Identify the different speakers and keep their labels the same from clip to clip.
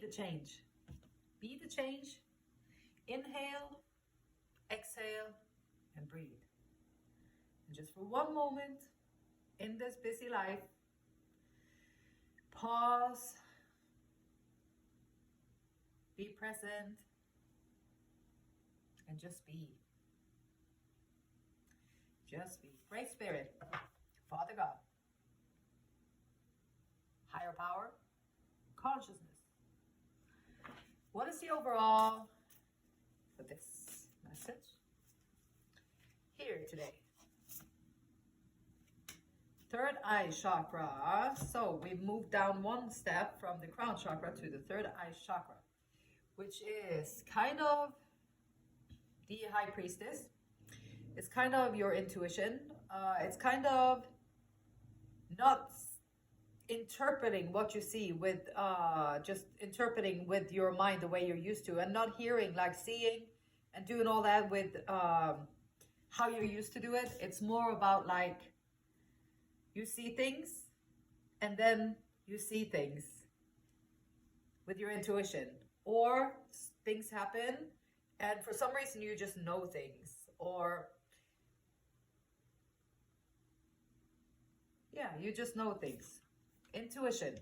Speaker 1: the change. Be the change. Inhale, exhale, and breathe. And just for one moment in this busy life, pause, be present, and just be. Just be. Great Spirit, Father God, higher power, consciousness. What is the overall for this message here today? Third eye chakra. So we moved down one step from the crown chakra to the third eye chakra, which is kind of the high priestess. It's kind of your intuition. It's kind of not interpreting what you see with just interpreting with your mind the way you're used to, and not hearing, like seeing and doing all that with how you're used to do it. It's more about like you see things and then you see things with your intuition, or things happen and for some reason you just know things, or yeah, you just know things. Intuition.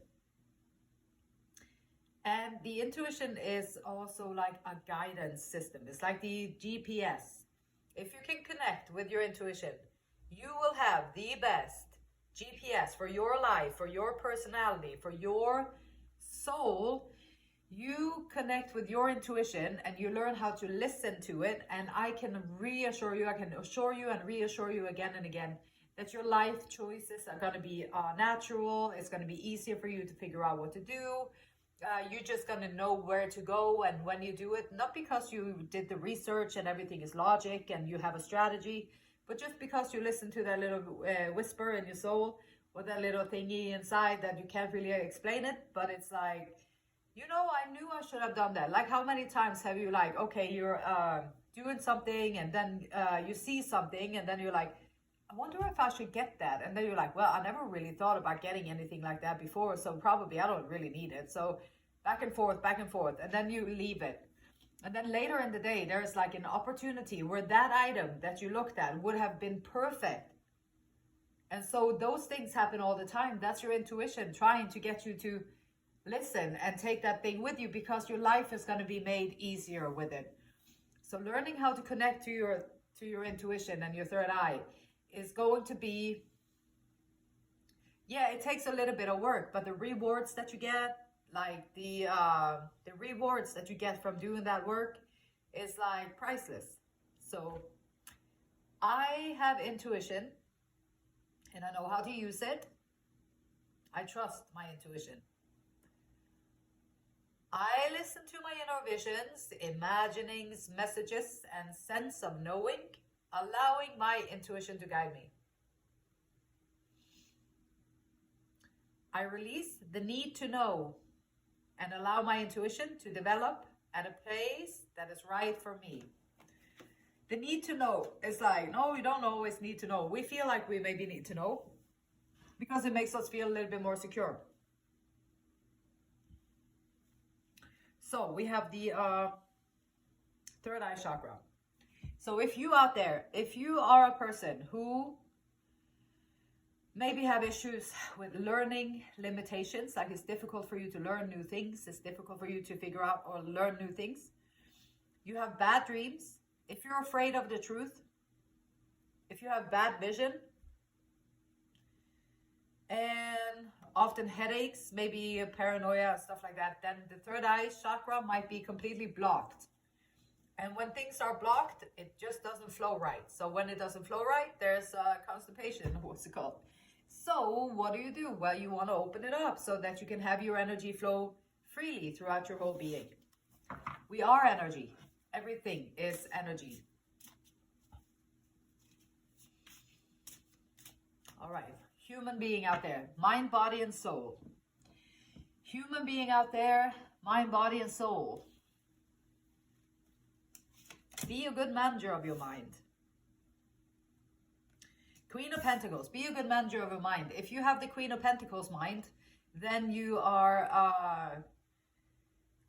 Speaker 1: And the intuition is also like a guidance system. It's like the GPS. If you can connect with your intuition, you will have the best GPS for your life, for your personality, for your soul. You connect with your intuition and you learn how to listen to it. And I can reassure you, I can assure you and reassure you again and again that your life choices are going to be natural. It's going to be easier for you to figure out what to do. You're just going to know where to go and when you do it. Not because you did the research and everything is logic and you have a strategy, but just because you listen to that little whisper in your soul, or that little thingy inside that you can't really explain it. But it's like, you know, I knew I should have done that. Like, how many times have you, like, okay, you're doing something and then you see something and then you're like, I wonder if I should get that. And then you're like, well, I never really thought about getting anything like that before, so probably I don't really need it. So back and forth, and then you leave it. And then later in the day, there's like an opportunity where that item that you looked at would have been perfect. And so those things happen all the time. That's your intuition trying to get you to listen and take that thing with you, because your life is going to be made easier with it. So learning how to connect to your intuition and your third eye is going to be, yeah, it takes a little bit of work, but the rewards that you get, like the rewards that you get from doing that work is like priceless. So I have intuition and I know how to use it. I trust my intuition. I listen to my inner visions, imaginings, messages, and sense of knowing, allowing my intuition to guide me. I release the need to know and allow my intuition to develop at a pace that is right for me. The need to know is like, no, you don't always need to know. We feel like we maybe need to know because it makes us feel a little bit more secure. So we have the third eye chakra. So if you out there, if you are a person who maybe have issues with learning limitations, like it's difficult for you to learn new things, it's difficult for you to figure out or learn new things, you have bad dreams, if you're afraid of the truth, if you have bad vision, and often headaches, maybe paranoia, stuff like that, then the third eye chakra might be completely blocked. And when things are blocked, it just doesn't flow right. So when it doesn't flow right, there's constipation, what's it called? So what do? Well, you want to open it up so that you can have your energy flow freely throughout your whole being. We are energy. Everything is energy. All right. Human being out there, mind, body, and soul. Human being out there, mind, body, and soul. Be a good manager of your mind. Queen of Pentacles, be a good manager of your mind. If you have the Queen of Pentacles mind, then you are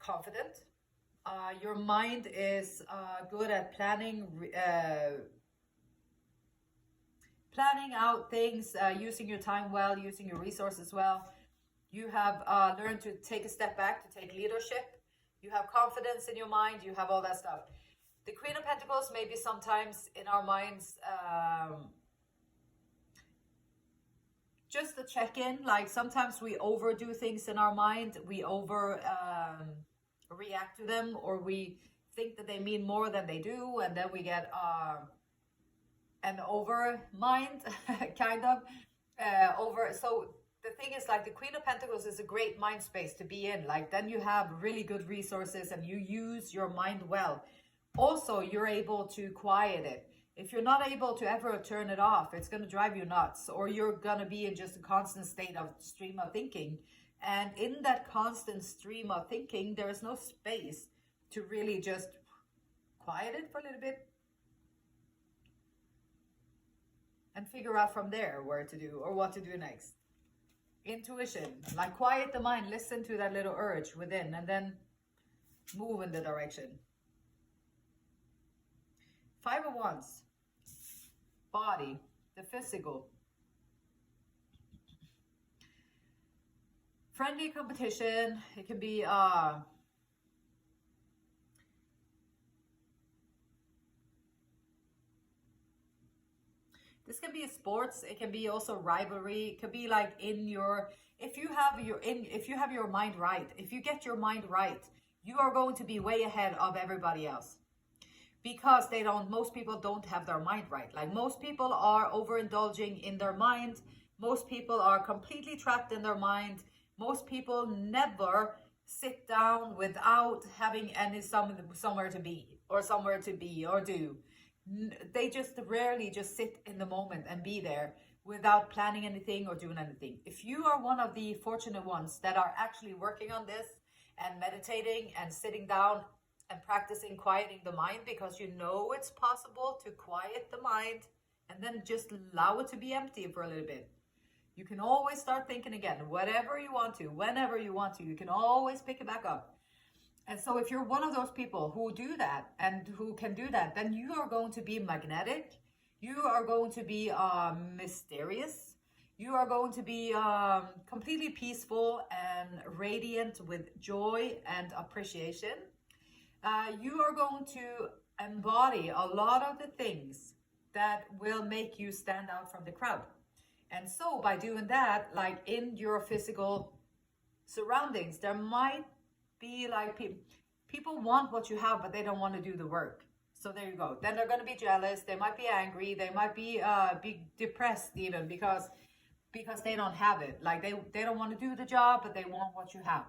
Speaker 1: confident. Your mind is good at planning out things, using your time well, using your resources well. You have learned to take a step back, to take leadership. You have confidence in your mind. You have all that stuff. The Queen of Pentacles may be sometimes in our minds, just a check-in. Like sometimes we overdo things in our mind. We react to them, or we think that they mean more than they do, and then we get an over mind kind of over. So the thing is, like, the Queen of Pentacles is a great mind space to be in. Like, then you have really good resources and you use your mind well. Also, you're able to quiet it. If you're not able to ever turn it off, it's going to drive you nuts, or you're going to be in just a constant state of stream of thinking. And in that constant stream of thinking, there is no space to really just quiet it for a little bit and figure out from there where to do or what to do next. Intuition, like quiet the mind, listen to that little urge within, and then move in the direction. Five of Wands, body, the physical. Friendly competition. It can be this can be sports. It can be also rivalry. It could be like in your, if you have your mind right, if you get your mind right, you are going to be way ahead of everybody else. Because most people don't have their mind right. Like, most people are overindulging in their mind. Most people are completely trapped in their mind. Most people never sit down without having somewhere to be or do. They just rarely just sit in the moment and be there without planning anything or doing anything. If you are one of the fortunate ones that are actually working on this and meditating and sitting down and practicing quieting the mind, because you know it's possible to quiet the mind and then just allow it to be empty for a little bit. You can always start thinking again, whatever you want to, whenever you want to. You can always pick it back up. And so if you're one of those people who do that and who can do that, then you are going to be magnetic. You are going to be mysterious. You are going to be completely peaceful and radiant with joy and appreciation. You are going to embody a lot of the things that will make you stand out from the crowd. And so by doing that, like in your physical surroundings, there might be like people want what you have, but they don't want to do the work. So there you go. Then they're going to be jealous. They might be angry. They might be depressed even because they don't have it. Like they don't want to do the job, but they want what you have.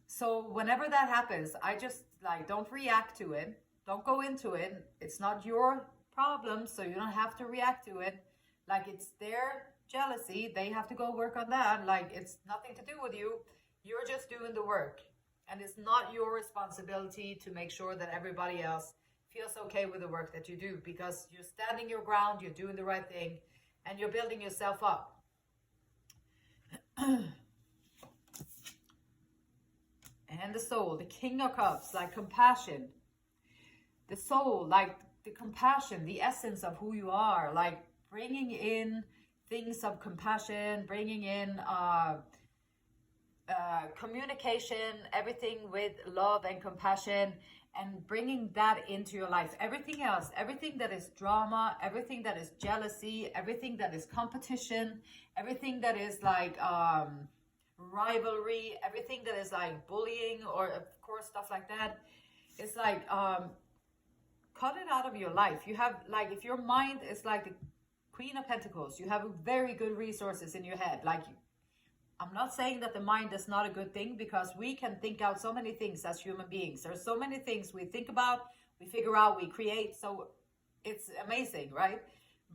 Speaker 1: So whenever that happens, I just like, don't react to it. Don't go into it. It's not your problem, so you don't have to react to it. Like, it's their jealousy. They have to go work on that. Like, it's nothing to do with you. You're just doing the work. And it's not your responsibility to make sure that everybody else feels okay with the work that you do, because you're standing your ground, you're doing the right thing, and you're building yourself up. And the soul, the King of Cups, like compassion. The soul, like the compassion, the essence of who you are, like bringing in things of compassion, bringing in communication, everything with love and compassion, and bringing that into your life. Everything else, everything that is drama, everything that is jealousy, everything that is competition, everything that is like rivalry, everything that is like bullying, or of course stuff like that, it's like cut it out of your life. You have, like, if your mind is like the Queen of Pentacles, you have very good resources in your head. Like, I'm not saying that the mind is not a good thing, because we can think out so many things as human beings. There's so many things we think about, we figure out, we create. So it's amazing, right?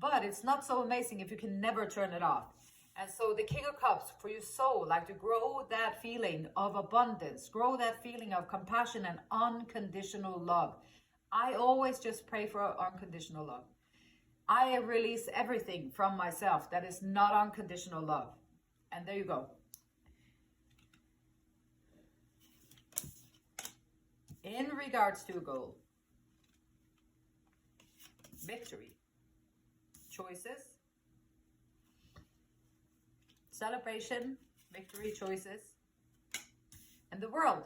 Speaker 1: But it's not so amazing if you can never turn it off. And so the King of Cups for your soul, like to grow that feeling of abundance, grow that feeling of compassion and unconditional love. I always just pray for unconditional love. I release everything from myself that is not unconditional love. And there you go. in regards to a goal. Victory, choices, celebration, victory, choices, and the world.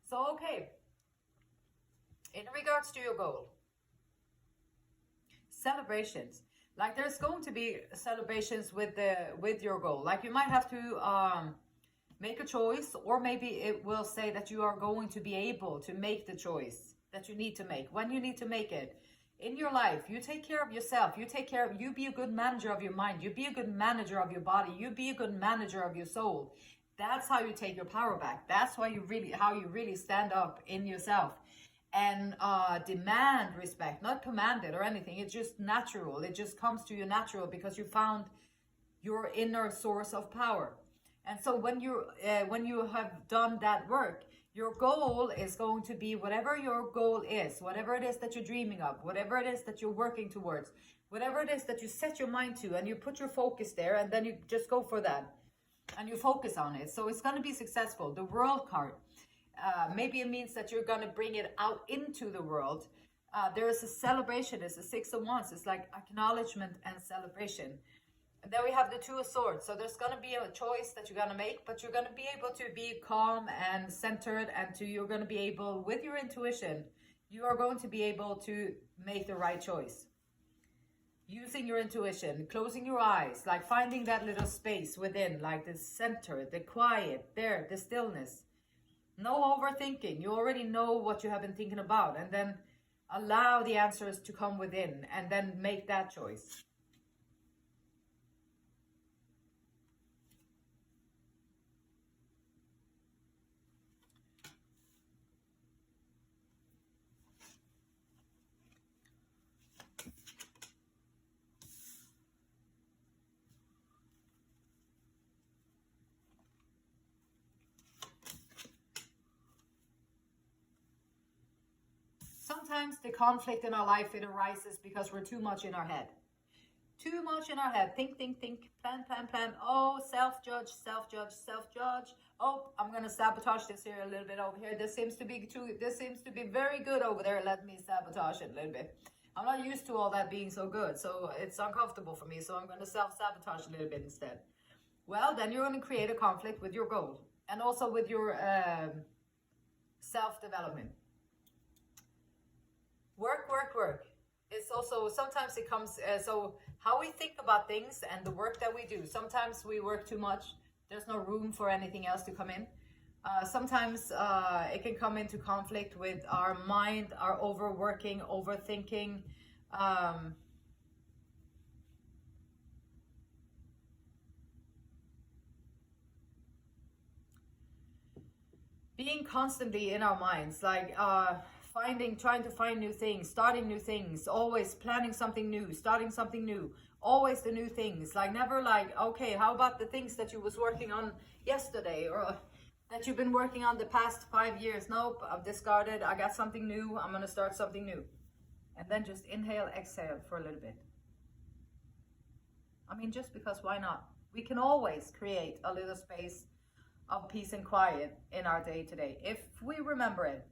Speaker 1: So, okay, in regards to your goal, celebrations. Like there's going to be celebrations with your goal. Like you might have to make a choice, or maybe it will say that you are going to be able to make the choice that you need to make when you need to make it. In your life, you take care of yourself. You be a good manager of your mind. You be a good manager of your body. You be a good manager of your soul. That's how you take your power back. That's how you really stand up in yourself and demand respect, not command it or anything. It's just natural. It just comes to you natural because you found your inner source of power. And so when you have done that work, your goal is going to be whatever your goal is, whatever it is that you're dreaming of, whatever it is that you're working towards, whatever it is that you set your mind to, and you put your focus there, and then you just go for that, and you focus on it. So it's going to be successful. The world card, maybe it means that you're going to bring it out into the world. There is a celebration. It's a 6 of Wands. It's like acknowledgement and celebration. And then we have the 2 of Swords. So there's going to be a choice that you're going to make, but you're going to be able to be calm and centered, and you're going to be able, with your intuition, you are going to be able to make the right choice. Using your intuition, closing your eyes, like finding that little space within, like the center, the quiet, there, the stillness. No overthinking. You already know what you have been thinking about, and then allow the answers to come within, and then make that choice. Sometimes the conflict in our life, it arises because we're too much in our head. Too much in our head. Think, plan. Oh, self-judge. Oh, I'm going to sabotage this here a little bit over here. This seems to be very good over there. Let me sabotage it a little bit. I'm not used to all that being so good, so it's uncomfortable for me, so I'm going to self-sabotage a little bit instead. Well, then you're going to create a conflict with your goal and also with your self-development. Work. It's also, sometimes it comes, so how we think about things and the work that we do. Sometimes we work too much. There's no room for anything else to come in. Sometimes it can come into conflict with our mind, our overworking, overthinking. Being constantly in our minds, like trying to find new things, starting new things, always planning something new, starting something new, always the new things. Like never like, okay, how about the things that you was working on yesterday or that you've been working on the past 5 years? Nope, I've discarded. I got something new. I'm going to start something new. And then just inhale, exhale for a little bit. I mean, just because why not? We can always create a little space of peace and quiet in our day to day if we remember it.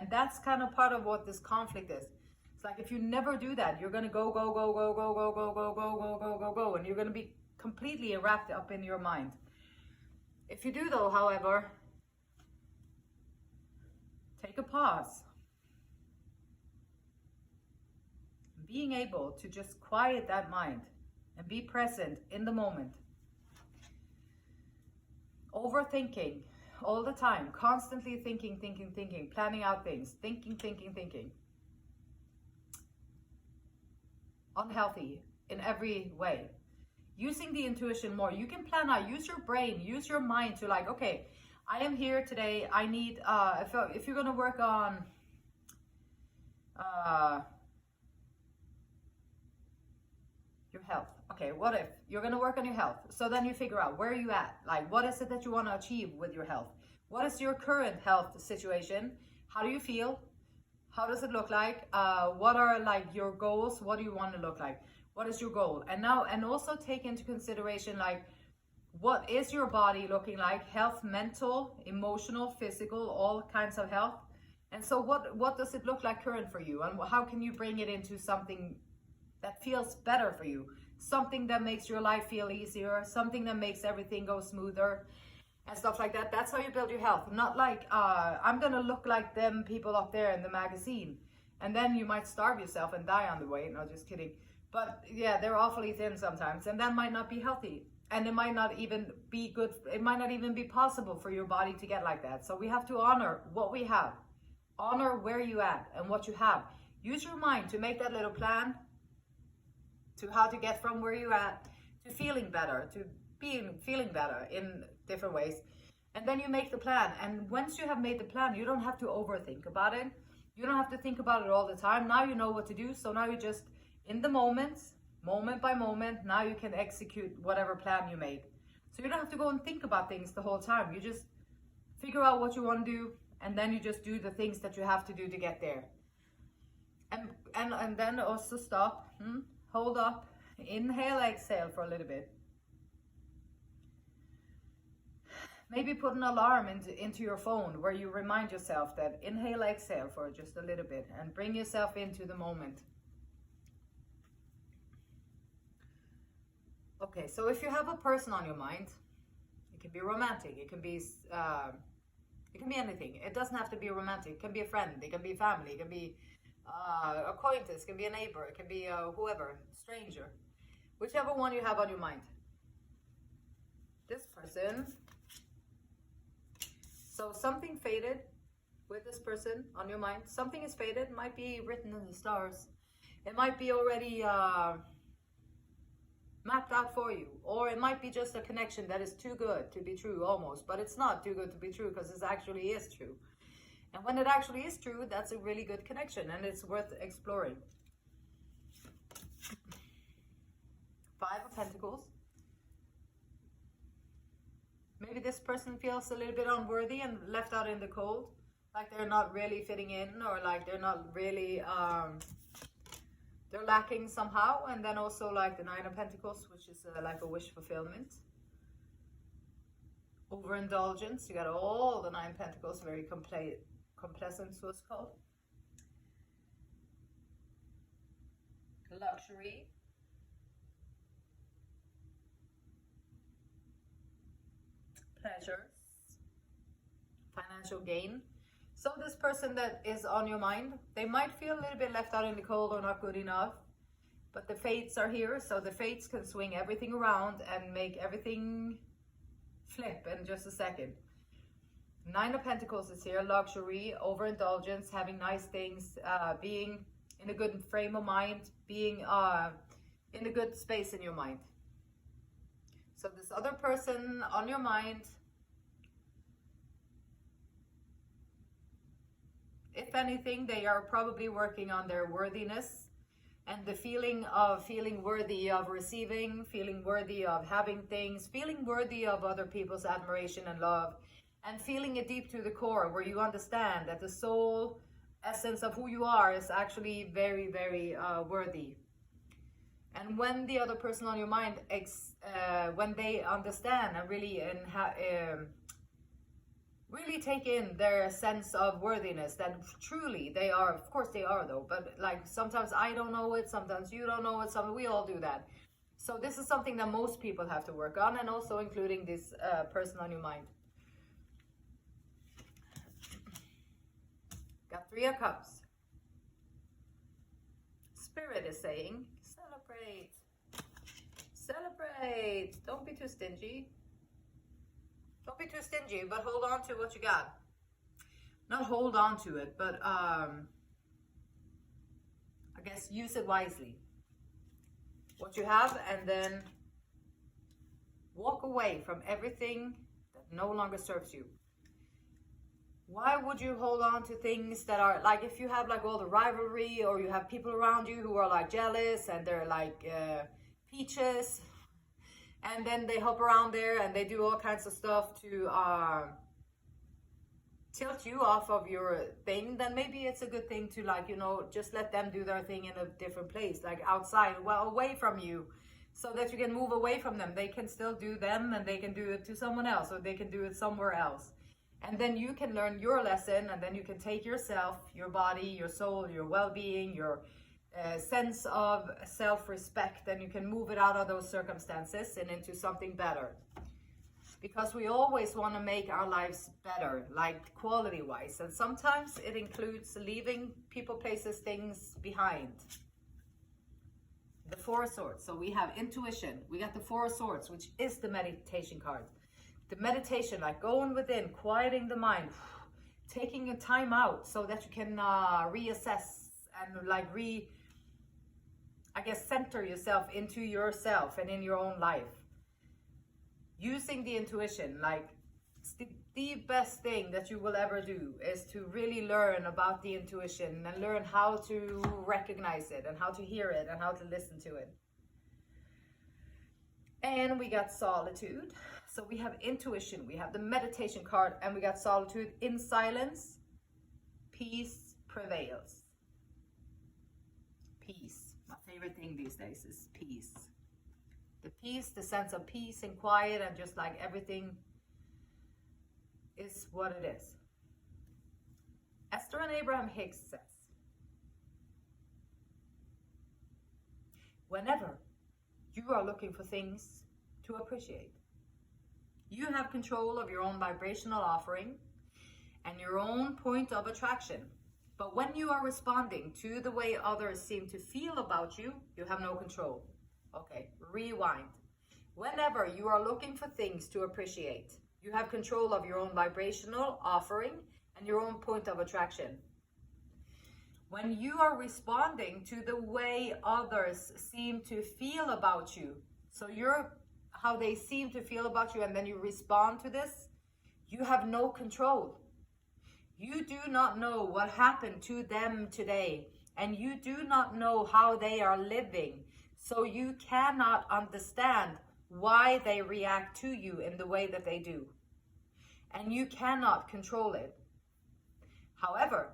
Speaker 1: And that's kind of part of what this conflict is. It's like if you never do that, you're going to go, and you're going to be completely wrapped up in your mind. If you do though, however, take a pause. Being able to just quiet that mind and be present in the moment. Overthinking all the time, constantly thinking, planning out things, thinking. Unhealthy in every way. Using the intuition more. You can plan out, use your brain, use your mind to like, okay, I am here today. I need, if you're going to work on, your health. Okay, what if you're going to work on your health? So then you figure out where are you at? Like, what is it that you want to achieve with your health? What is your current health situation? How do you feel? How does it look like? What are like your goals? What do you want to look like? What is your goal? And now, and also take into consideration, like, what is your body looking like? Health, mental, emotional, physical, all kinds of health. And so what does it look like current for you? And how can you bring it into something that feels better for you? Something that makes your life feel easier, something that makes everything go smoother and stuff like that. That's how you build your health. Not like, I'm gonna look like them people up there in the magazine. And then you might starve yourself and die on the way. No, just kidding. But yeah, they're awfully thin sometimes, and that might not be healthy. And it might not even be good. It might not even be possible for your body to get like that. So we have to honor what we have. Honor where you at and what you have. Use your mind to make that little plan to how to get from where you at to feeling better, to feeling better in different ways. And then you make the plan. And once you have made the plan, you don't have to overthink about it. You don't have to think about it all the time. Now you know what to do. So now you just, in the moment by moment, now you can execute whatever plan you made. So you don't have to go and think about things the whole time. You just figure out what you want to do, and then you just do the things that you have to do to get there. And then also stop, hold up, inhale, exhale for a little bit. Maybe put an alarm into your phone where you remind yourself that inhale, exhale for just a little bit, and bring yourself into the moment. Okay, so if you have a person on your mind, it can be romantic, it can be anything. It doesn't have to be romantic. It can be a friend, it can be family, it can be acquaintance, it can be a neighbor, it can be whoever, stranger, whichever one you have on your mind. This person. So something faded with this person on your mind. Something is faded. It might be written in the stars. It might be already mapped out for you, or it might be just a connection that is too good to be true almost, but it's not too good to be true because it actually is true. And when it actually is true, that's a really good connection and it's worth exploring. 5 of Pentacles. Maybe this person feels a little bit unworthy and left out in the cold, like they're not really fitting in, or like they're not really they're lacking somehow. And then also like the 9 of Pentacles, which is like a wish fulfillment. Overindulgence. You got all the 9 Pentacles, very complacent, so it's called. Luxury. Pleasures. Financial gain. So this person that is on your mind, they might feel a little bit left out in the cold or not good enough, but the fates are here, so the fates can swing everything around and make everything flip in just a second. 9 of Pentacles is here. Luxury, overindulgence, having nice things, being in a good frame of mind, being in a good space in your mind. So this other person on your mind, if anything, they are probably working on their worthiness and the feeling of feeling worthy of receiving, feeling worthy of having things, feeling worthy of other people's admiration and love, and feeling it deep to the core, where you understand that the soul essence of who you are is actually very, very worthy. And when the other person on your mind, when they understand and really really take in their sense of worthiness, that truly they are, of course they are though, but like sometimes I don't know it, sometimes you don't know it, we all do that. So this is something that most people have to work on, and also including this person on your mind. Got 3 of Cups. Spirit is saying, celebrate. Celebrate. Don't be too stingy. Don't be too stingy, but hold on to what you got. Not hold on to it, but I guess use it wisely. What you have, and then walk away from everything that no longer serves you. Why would you hold on to things that are like, if you have like all the rivalry, or you have people around you who are like jealous and they're like peaches, and then they hop around there and they do all kinds of stuff to tilt you off of your thing, then maybe it's a good thing to, like, you know, just let them do their thing in a different place, like outside, well, away from you, so that you can move away from them. They can still do them, and they can do it to someone else, or they can do it somewhere else. And then you can learn your lesson, and then you can take yourself, your body, your soul, your well-being, your sense of self-respect, and you can move it out of those circumstances and into something better. Because we always want to make our lives better, like quality-wise. And sometimes it includes leaving people, places, things behind. The Four of Swords. So we have intuition. We got the Four of Swords, which is the meditation card. The meditation, like going within, quieting the mind, taking a time out so that you can reassess and like center yourself into yourself and in your own life. Using the intuition, like the best thing that you will ever do is to really learn about the intuition and learn how to recognize it and how to hear it and how to listen to it. And we got solitude. So we have intuition, we have the meditation card, and we got solitude. In silence, peace prevails. Peace. My favorite thing these days is peace. The peace, the sense of peace and quiet, and just like everything is what it is. Esther and Abraham Hicks says, whenever you are looking for things to appreciate, you have control of your own vibrational offering and your own point of attraction. But when you are responding to the way others seem to feel about you, you have no control. Okay, rewind. Whenever you are looking for things to appreciate, you have control of your own vibrational offering and your own point of attraction. When you are responding to the way others seem to feel about you, so you're how they seem to feel about you, and then you respond to this, you have no control. You do not know what happened to them today, and you do not know how they are living, so you cannot understand why they react to you in the way that they do, and you cannot control it. However,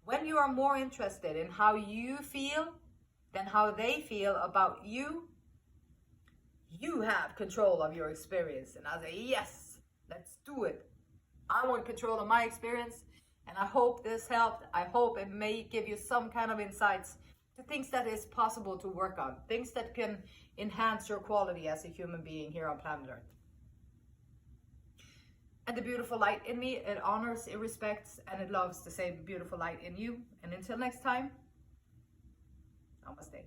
Speaker 1: when you are more interested in how you feel than how they feel about you, you have control of your experience. And I say, yes, let's do it. I want control of my experience, and I hope this helped. I hope it may give you some kind of insights to things that is possible to work on, things that can enhance your quality as a human being here on planet Earth. And the beautiful light in me, it honors, it respects, and it loves the same beautiful light in you. And until next time, namaste.